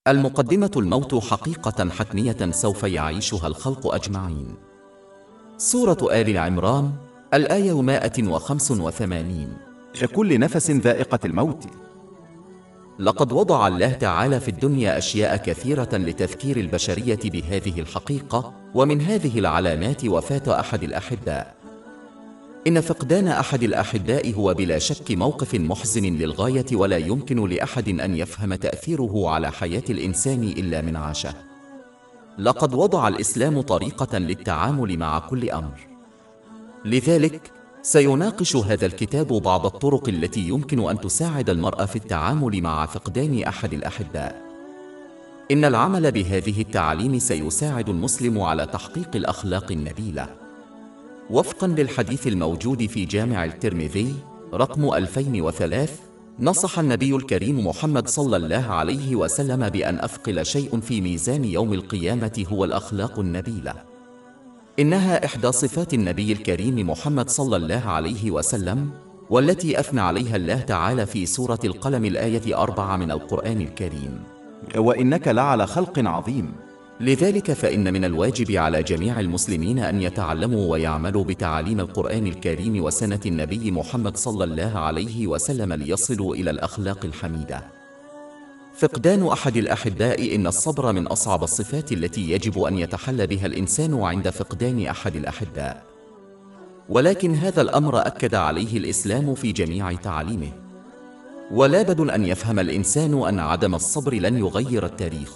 المقدمة: الموت حقيقة حتمية سوف يعيشها الخلق أجمعين. سورة آل عمران، الآية 185. لكل نفس ذائقة الموت. لقد وضع الله تعالى في الدنيا أشياء كثيرة لتذكير البشرية بهذه الحقيقة، ومن هذه العلامات وفاة أحد الأحباء. إن فقدان أحد الأحباء هو بلا شك موقف محزن للغاية، ولا يمكن لأحد أن يفهم تأثيره على حياة الإنسان إلا من عاشه. لقد وضع الإسلام طريقة للتعامل مع كل أمر، لذلك سيناقش هذا الكتاب بعض الطرق التي يمكن أن تساعد المرء في التعامل مع فقدان أحد الأحباء. إن العمل بهذه التعاليم سيساعد المسلم على تحقيق الأخلاق النبيلة. وفقاً للحديث الموجود في جامع الترمذي رقم 2003، نصح النبي الكريم محمد صلى الله عليه وسلم بأن أثقل شيء في ميزان يوم القيامة هو الأخلاق النبيلة. إنها إحدى صفات النبي الكريم محمد صلى الله عليه وسلم، والتي أثنى عليها الله تعالى في سورة القلم الآية 4 من القرآن الكريم: وإنك لعلى خلق عظيم. لذلك فإن من الواجب على جميع المسلمين أن يتعلموا ويعملوا بتعاليم القرآن الكريم وسنة النبي محمد صلى الله عليه وسلم ليصلوا إلى الأخلاق الحميدة. فقدان أحد الأحباء، إن الصبر من أصعب الصفات التي يجب أن يتحلى بها الإنسان عند فقدان أحد الأحباء، ولكن هذا الأمر أكد عليه الإسلام في جميع تعاليمه. ولا بد أن يفهم الإنسان أن عدم الصبر لن يغير التاريخ،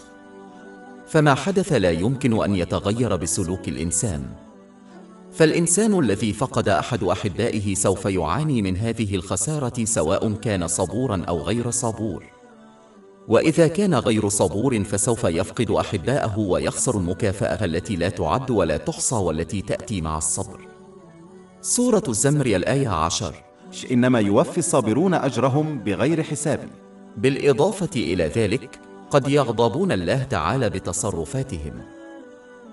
فما حدث لا يمكن أن يتغير بسلوك الإنسان. فالإنسان الذي فقد أحد أحبائه سوف يعاني من هذه الخسارة، سواء كان صبوراً أو غير صبور. وإذا كان غير صبور فسوف يفقد أحباءه ويخسر المكافأة التي لا تعد ولا تحصى والتي تأتي مع الصبر. سورة الزمر الآية 10: إنما يوفي الصابرون أجرهم بغير حساب. بالإضافة إلى ذلك، قد يغضبون الله تعالى بتصرفاتهم،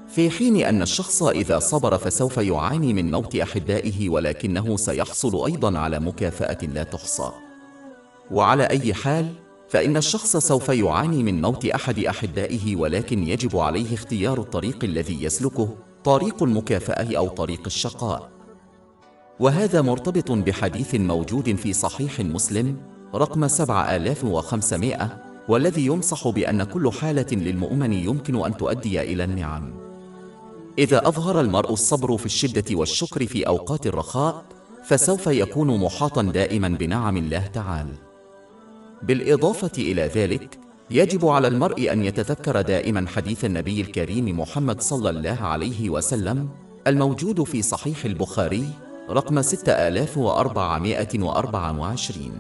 في حين أن الشخص إذا صبر فسوف يعاني من موت أحبائه، ولكنه سيحصل أيضاً على مكافأة لا تحصى. وعلى أي حال، فإن الشخص سوف يعاني من موت أحد أحبائه، ولكن يجب عليه اختيار الطريق الذي يسلكه، طريق المكافأة أو طريق الشقاء. وهذا مرتبط بحديث موجود في صحيح مسلم رقم 7500، والذي ينصح بأن كل حالة للمؤمن يمكن أن تؤدي إلى النعم. إذا أظهر المرء الصبر في الشدة والشكر في أوقات الرخاء، فسوف يكون محاطاً دائماً بنعم الله تعالى. بالإضافة إلى ذلك، يجب على المرء أن يتذكر دائماً حديث النبي الكريم محمد صلى الله عليه وسلم الموجود في صحيح البخاري رقم 6424،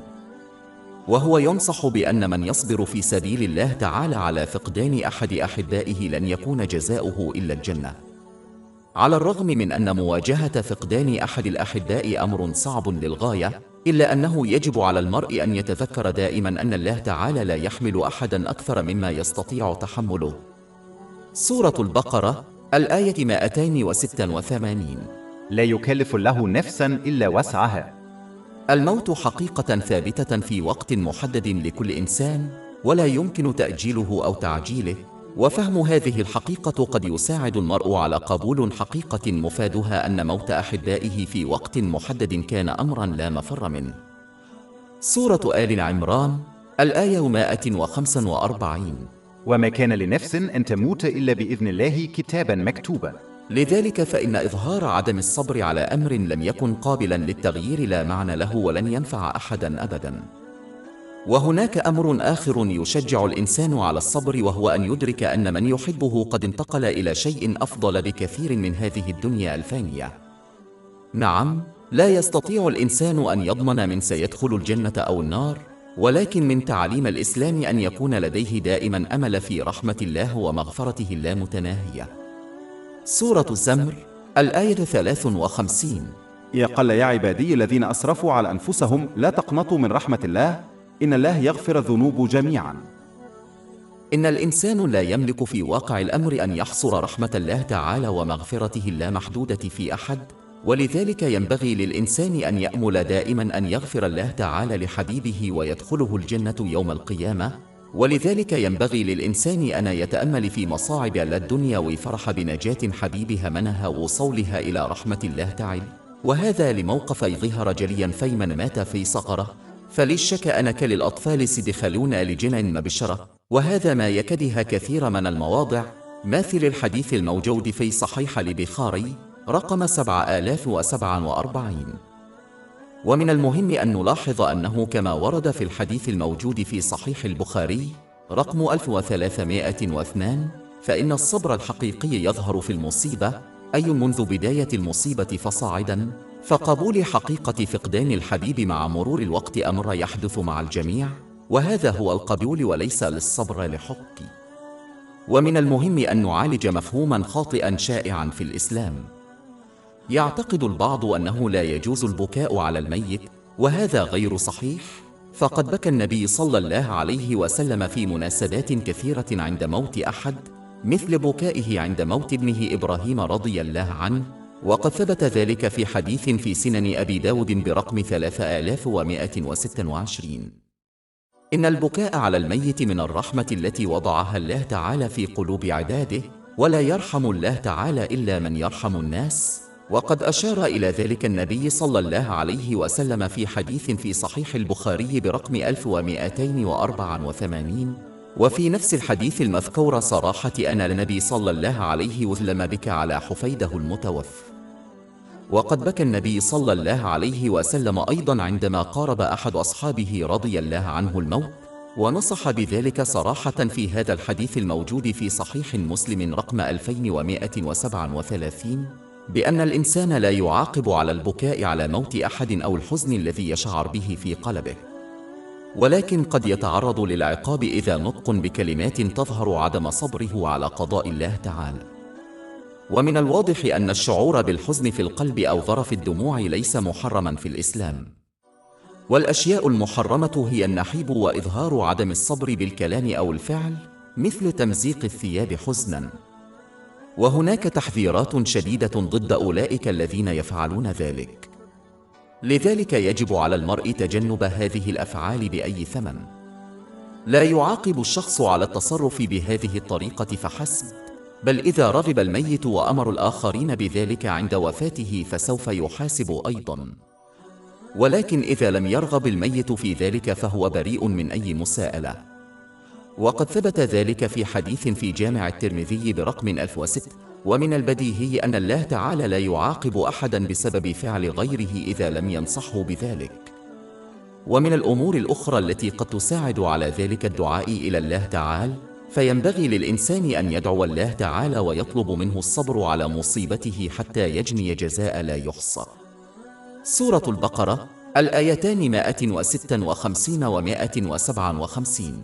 وهو ينصح بأن من يصبر في سبيل الله تعالى على فقدان أحد أحبائه لن يكون جزاؤه إلا الجنة. على الرغم من أن مواجهة فقدان أحد الأحباء أمر صعب للغاية، إلا أنه يجب على المرء أن يتذكر دائما أن الله تعالى لا يحمل أحدا أكثر مما يستطيع تحمله. سورة البقرة الآية 286: لا يكلف الله نفسا إلا وسعها. الموت حقيقة ثابتة في وقت محدد لكل إنسان، ولا يمكن تأجيله أو تعجيله. وفهم هذه الحقيقة قد يساعد المرء على قبول حقيقة مفادها أن موت أحبائه في وقت محدد كان أمراً لا مفر منه. سورة آل عمران الآية 145: وما كان لنفس أن تموت إلا بإذن الله كتاباً مكتوبا. لذلك فإن إظهار عدم الصبر على أمر لم يكن قابلاً للتغيير لا معنى له ولن ينفع أحداً أبداً. وهناك أمر آخر يشجع الإنسان على الصبر، وهو أن يدرك أن من يحبه قد انتقل إلى شيء أفضل بكثير من هذه الدنيا الفانية. نعم، لا يستطيع الإنسان أن يضمن من سيدخل الجنة أو النار، ولكن من تعاليم الإسلام أن يكون لديه دائما أمل في رحمة الله ومغفرته اللامتناهية. سورة الزمر الآية 53: قال يا عبادي الذين أسرفوا على أنفسهم لا تقنطوا من رحمة الله إن الله يغفر الذنوب جميعاً. إن الإنسان لا يملك في واقع الأمر أن يحصر رحمة الله تعالى ومغفرته اللامحدودة في أحد، ولذلك ينبغي للإنسان أن يأمل دائما أن يغفر الله تعالى لحبيبه ويدخله الجنة يوم القيامة، ولذلك ينبغي للإنسان أن يتأمل في مصاعب الدنيا ويفرح بنجاة حبيبها منها وصولها إلى رحمة الله تعالى، وهذا لموقفي ظهر جليا فيمن مات في صقرة فللشك أنك للأطفال سدخلون لجنع مبشرة، وهذا ما يكدها كثير من المواضع، مثل الحديث الموجود في صحيح البخاري رقم 7047. ومن المهم أن نلاحظ أنه كما ورد في الحديث الموجود في صحيح البخاري رقم 1302 فإن الصبر الحقيقي يظهر في المصيبة، أي منذ بداية المصيبة فصاعدا، فقبول حقيقة فقدان الحبيب مع مرور الوقت أمر يحدث مع الجميع، وهذا هو القبول وليس للصبر لحق. ومن المهم أن نعالج مفهوما خاطئا شائعا في الإسلام. يعتقد البعض أنه لا يجوز البكاء على الميت، وهذا غير صحيح، فقد بكى النبي صلى الله عليه وسلم في مناسبات كثيرة عند موت أحد، مثل بكائه عند موت ابنه إبراهيم رضي الله عنه، وقد ثبت ذلك في حديث في سنن أبي داود برقم 3126. إن البكاء على الميت من الرحمة التي وضعها الله تعالى في قلوب عباده، ولا يرحم الله تعالى إلا من يرحم الناس، وقد أشار إلى ذلك النبي صلى الله عليه وسلم في حديث في صحيح البخاري برقم 1284. وفي نفس الحديث المذكور صراحة أن النبي صلى الله عليه وسلم بكى على حفيده المتوفى. وقد بكى النبي صلى الله عليه وسلم أيضا عندما قارب أحد أصحابه رضي الله عنه الموت، ونصح بذلك صراحة في هذا الحديث الموجود في صحيح مسلم رقم 2137 بأن الإنسان لا يعاقب على البكاء على موت أحد أو الحزن الذي يشعر به في قلبه، ولكن قد يتعرض للعقاب إذا نطق بكلمات تظهر عدم صبره على قضاء الله تعالى. ومن الواضح أن الشعور بالحزن في القلب أو ظرف الدموع ليس محرما في الإسلام، والأشياء المحرمة هي النحيب وإظهار عدم الصبر بالكلام أو الفعل، مثل تمزيق الثياب حزنا، وهناك تحذيرات شديدة ضد أولئك الذين يفعلون ذلك. لذلك يجب على المرء تجنب هذه الأفعال بأي ثمن. لا يعاقب الشخص على التصرف بهذه الطريقة فحسب، بل إذا رغب الميت وأمر الآخرين بذلك عند وفاته فسوف يحاسب أيضا، ولكن إذا لم يرغب الميت في ذلك فهو بريء من أي مساءلة. وقد ثبت ذلك في حديث في جامع الترمذي برقم 1006. ومن البديهي أن الله تعالى لا يعاقب أحدا بسبب فعل غيره إذا لم ينصحه بذلك. ومن الأمور الأخرى التي قد تساعد على ذلك الدعاء إلى الله تعالى، فينبغي للإنسان أن يدعو الله تعالى ويطلب منه الصبر على مصيبته حتى يجني جزاء لا يحصى. سورة البقرة الآيتان 156 و 157.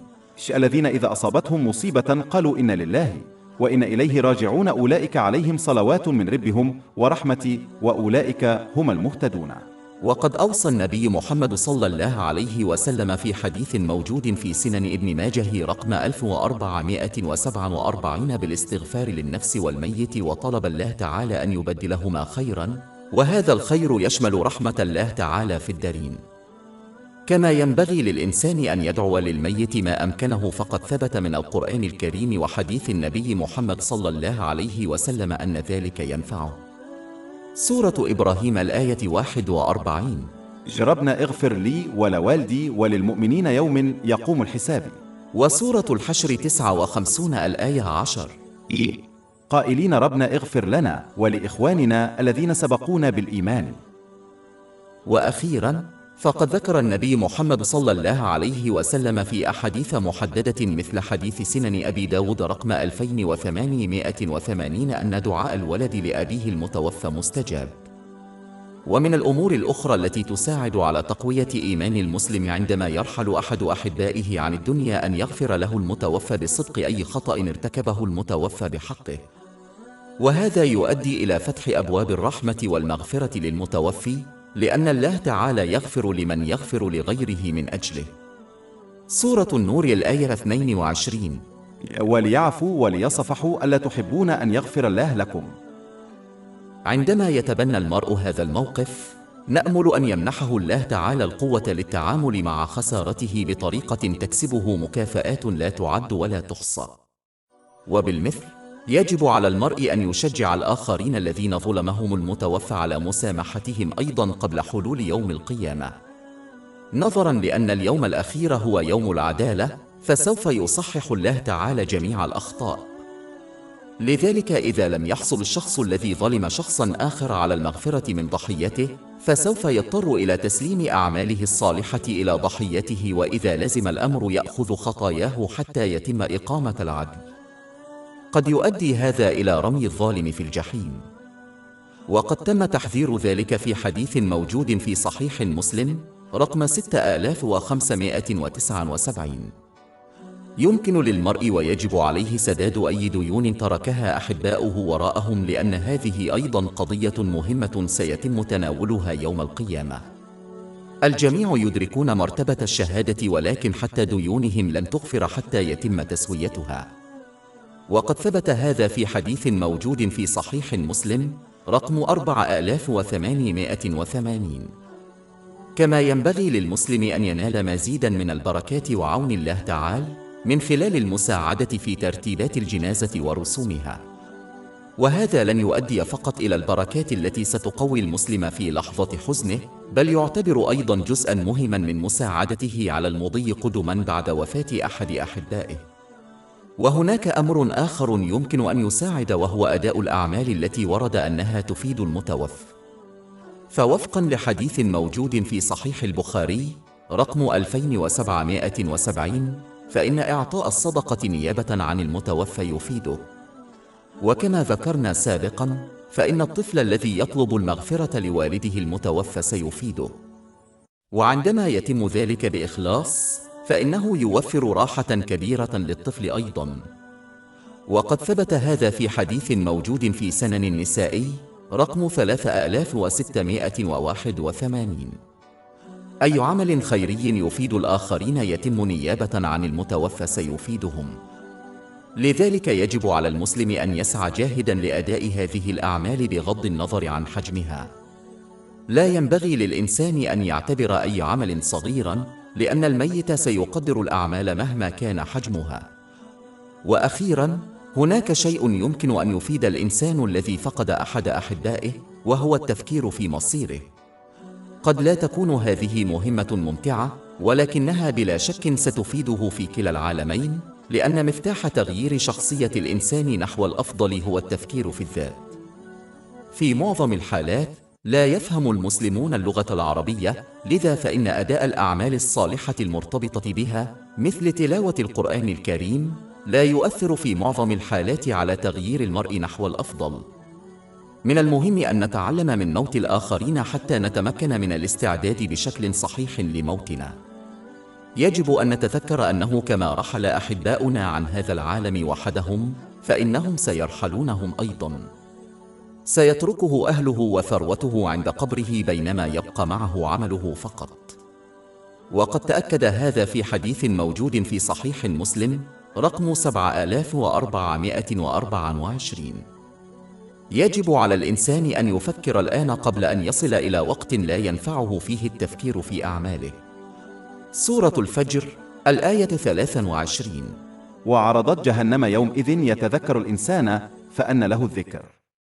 الذين إذا أصابتهم مصيبة قالوا إن لله وإن إليه راجعون أولئك عليهم صلوات من ربهم ورحمة وأولئك هم المهتدون. وقد أوصى النبي محمد صلى الله عليه وسلم في حديث موجود في سنن ابن ماجه رقم 1447 بالاستغفار للنفس والميت وطلب الله تعالى أن يبدلهما خيرا، وهذا الخير يشمل رحمة الله تعالى في الدارين. كما ينبغي للإنسان أن يدعو للميت ما أمكنه، فقد ثبت من القرآن الكريم وحديث النبي محمد صلى الله عليه وسلم أن ذلك ينفعه. سورة إبراهيم الآية 41. ربنا اغفر لي ولوالدي وللمؤمنين يوم يقوم الحساب. وسورة الحشر 59 الآية 10. قائلين ربنا اغفر لنا ولإخواننا الذين سبقونا بالإيمان. وأخيرا فقد ذكر النبي محمد صلى الله عليه وسلم في أحاديث محددة مثل حديث سنن أبي داود رقم 2880 أن دعاء الولد لأبيه المتوفى مستجاب. ومن الأمور الأخرى التي تساعد على تقوية إيمان المسلم عندما يرحل أحد أحبائه عن الدنيا أن يغفر له المتوفى بصدق أي خطأ ارتكبه المتوفى بحقه، وهذا يؤدي إلى فتح أبواب الرحمة والمغفرة للمتوفي، لأن الله تعالى يغفر لمن يغفر لغيره من أجله. سورة النور الآية 22. وليعفوا وليصفحوا ألا تحبون أن يغفر الله لكم. عندما يتبنى المرء هذا الموقف نأمل أن يمنحه الله تعالى القوة للتعامل مع خسارته بطريقة تكسبه مكافآت لا تعد ولا تحصى. وبالمثل يجب على المرء أن يشجع الآخرين الذين ظلمهم المتوفى على مسامحتهم أيضا قبل حلول يوم القيامة، نظرا لأن اليوم الأخير هو يوم العدالة، فسوف يصحح الله تعالى جميع الأخطاء. لذلك إذا لم يحصل الشخص الذي ظلم شخصا آخر على المغفرة من ضحيته، فسوف يضطر إلى تسليم أعماله الصالحة إلى ضحيته، وإذا لزم الأمر يأخذ خطاياه حتى يتم إقامة العدل. قد يؤدي هذا إلى رمي الظالم في الجحيم، وقد تم تحذير ذلك في حديث موجود في صحيح مسلم رقم 6579. يمكن للمرء ويجب عليه سداد أي ديون تركها أحباؤه وراءهم، لأن هذه أيضا قضية مهمة سيتم تناولها يوم القيامة. الجميع يدركون مرتبة الشهادة، ولكن حتى ديونهم لن تغفر حتى يتم تسويتها. وقد ثبت هذا في حديث موجود في صحيح مسلم رقم 4880. كما ينبغي للمسلم أن ينال مزيدا من البركات وعون الله تعالى من خلال المساعدة في ترتيبات الجنازة ورسومها، وهذا لن يؤدي فقط إلى البركات التي ستقوي المسلم في لحظة حزنه، بل يعتبر أيضا جزءا مهما من مساعدته على المضي قدما بعد وفاة أحد أحبائه. وهناك أمر آخر يمكن أن يساعد، وهو أداء الأعمال التي ورد أنها تفيد المتوفى. فوفقا لحديث موجود في صحيح البخاري رقم 2770، فإن إعطاء الصدقة نيابة عن المتوفى يفيده. وكما ذكرنا سابقا، فإن الطفل الذي يطلب المغفرة لوالده المتوفى سيفيده، وعندما يتم ذلك بإخلاص فإنه يوفر راحة كبيرة للطفل أيضا. وقد ثبت هذا في حديث موجود في سنن النسائي رقم 3681. أي عمل خيري يفيد الآخرين يتم نيابة عن المتوفى سيفيدهم. لذلك يجب على المسلم أن يسعى جاهدا لأداء هذه الأعمال بغض النظر عن حجمها. لا ينبغي للإنسان أن يعتبر أي عمل صغيرا، لأن الميت سيقدر الأعمال مهما كان حجمها. وأخيرا، هناك شيء يمكن أن يفيد الإنسان الذي فقد أحد أحبائه، وهو التفكير في مصيره. قد لا تكون هذه مهمة ممتعة، ولكنها بلا شك ستفيده في كلا العالمين، لأن مفتاح تغيير شخصية الإنسان نحو الأفضل هو التفكير في الذات. في معظم الحالات لا يفهم المسلمون اللغة العربية، لذا فإن أداء الأعمال الصالحة المرتبطة بها مثل تلاوة القرآن الكريم لا يؤثر في معظم الحالات على تغيير المرء نحو الأفضل. من المهم أن نتعلم من موت الآخرين حتى نتمكن من الاستعداد بشكل صحيح لموتنا. يجب أن نتذكر أنه كما رحل أحباؤنا عن هذا العالم وحدهم، فإنهم سيرحلونهم أيضا. سيتركه أهله وثروته عند قبره، بينما يبقى معه عمله فقط. وقد تأكد هذا في حديث موجود في صحيح مسلم رقم 7424. يجب على الإنسان أن يفكر الآن قبل أن يصل إلى وقت لا ينفعه فيه التفكير في أعماله. سورة الفجر الآية 23. وعرضت جهنم يومئذ يتذكر الإنسان فأن له الذكر.